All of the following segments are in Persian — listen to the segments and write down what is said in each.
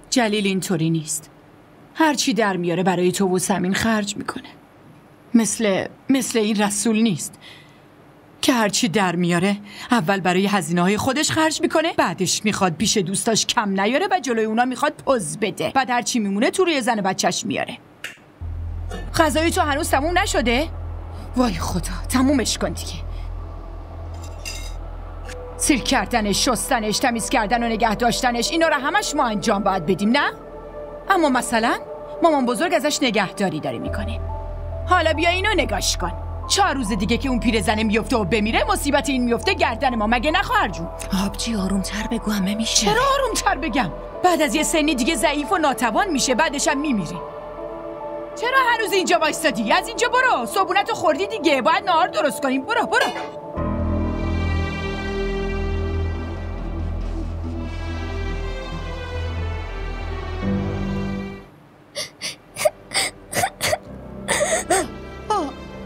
جلیل اینطوری نیست. هرچی در میاره برای تو و سمین خرج میکنه. مثل این رسول نیست که هرچی در میاره اول برای هزینه‌های خودش خرج میکنه، بعدش میخواد پیش دوستاش کم نیاره و جلوی اونا میخواد پوز بده، بعد هرچی میمونه تو روی زن بچهش میاره. غذای تو هنوز تموم نشده؟ وای خدا، تمومش کن دیگه. سیر کردنش، شستنش، تمیز کردن و نگه داشتنش، اینا رو همش ما انجام باید بدیم، نه؟ اما مثلا مامان بزرگ ازش نگهداری داره میکنه. حالا بیا اینو نگاش کن. 4 روز دیگه که اون پیرزنه میفته و بمیره، مصیبت این میفته گردن ما، مگه نه خواهر جون؟ آبجی آرومتر بگو، همه میشه. چرا آرومتر بگم؟ بعد از یه سنی دیگه ضعیف و ناتوان میشه، بعدش هم میمیره. چرا هنوز اینجا وایستادی؟ از اینجا برو. صبحونتو خوردی دیگه، باید نهار درست کنیم. برو.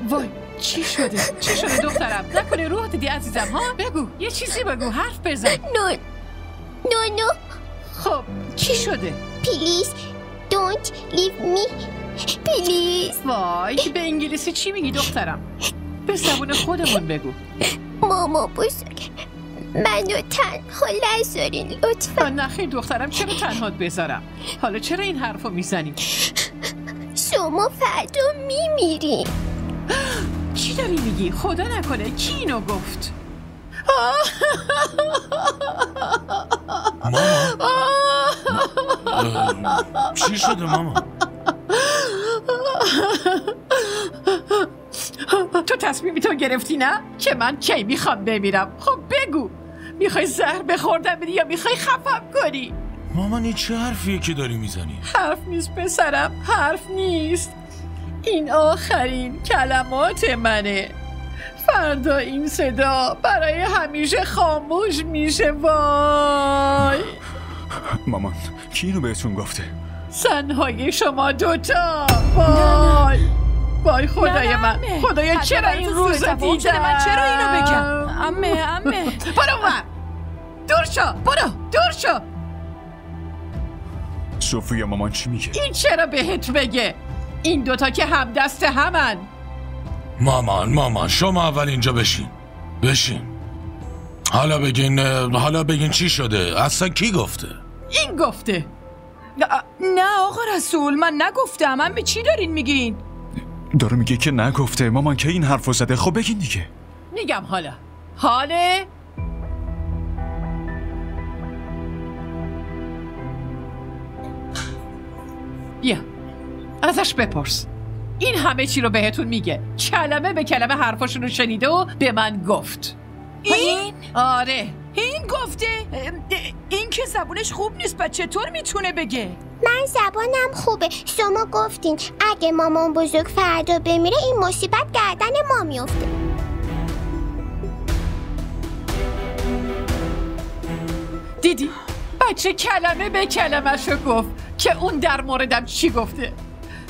وای، چی شده دخترم؟ نکنه روح دیدی عزیزم ها؟ بگو، یه چیزی بگو، حرف بزن. نو خب چی شده؟ Please don't leave me. Please. وای، به انگلیسی چی میگی دخترم؟ به زبون خودمون بگو. ماما بزرگ، منو تنها نذارین لطفا. نخیر دخترم، چرا تنهات بذارم؟ حالا چرا این حرفو میزنی؟ شما فردا میمیرین. چی داری میگی؟ خدا نکنه، کی اینو گفت؟ ماما چی شده ماما؟ تو تصمیمی تو گرفتی نه؟ که من کی میخوام بمیرم؟ خب بگو، میخوای زهر بخوردم بدی یا میخوای خفم کنی؟ مامان این چه حرفیه که داری میزنی؟ حرف نیست پسرم، حرف نیست. این آخرین کلمات منه. فردا این صدا برای همیشه خاموش میشه. وای مامان کی اینو بهتون گفته؟ زنهای شما دوتا. وای خدای من، خدایا چرا این روز دیدم؟ من چرا اینو بگم؟ عمه برو من دور شو. صوفیا مامان چی میگه؟ این چرا بهت بگه؟ این دوتا که هم دست همن. مامان شما اول اینجا بشین. حالا بگین چی شده؟ اصلا کی گفته؟ این گفته. نه آقا رسول، من نگفتم. من به چی دارین میگین؟ داره میگه که نگفته. مامان که این حرفو زده؟ خب بگین دیگه. میگم حاله بیا ازش بپرس. این همه چی رو بهتون میگه، کلمه به کلمه حرفاشون رو شنیده و به من گفت. این؟ آره این گفته؟ این که زبونش خوب نیست، بعد چطور میتونه بگه؟ من زبانم خوبه. شما گفتین اگه مامان بزرگ فردا بمیره این مصیبت گردن ما میفته. دیدی؟ بچه کلمه به کلمه‌شو گفت که اون در موردم چی گفته.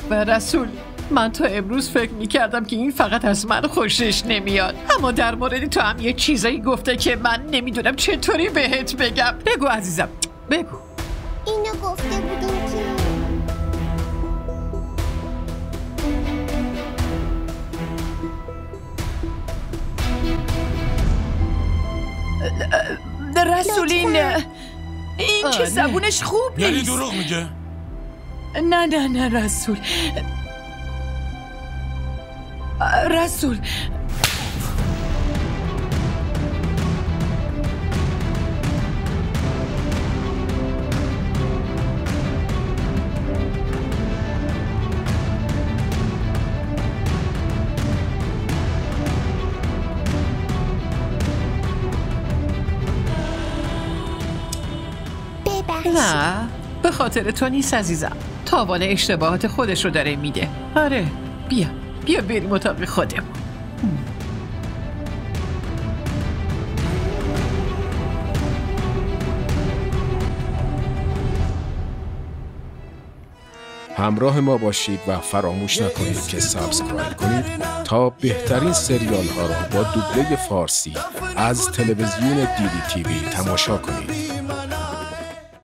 و رسول، من تا امروز فکر میکردم که این فقط از من خوشش نمیاد، اما در مورد تو هم یه چیزایی گفته که من نمیدونم چطوری بهت بگم. بگو عزیزم، بگو. اینو گفته بودیم که رسولین این که زبونش خوب نیست. یعنی دروغ میگه؟ نه رسول نه به خاطر تو نیست عزیزم، تاوان اشتباهات خودش رو داره میده. آره بیا بریم اتاق خودمون. همراه ما باشید و فراموش نکنید که سابسکرایب کنید تا بهترین سریال ها را با دوبله فارسی از تلویزیون دیدی تیوی تماشا کنید.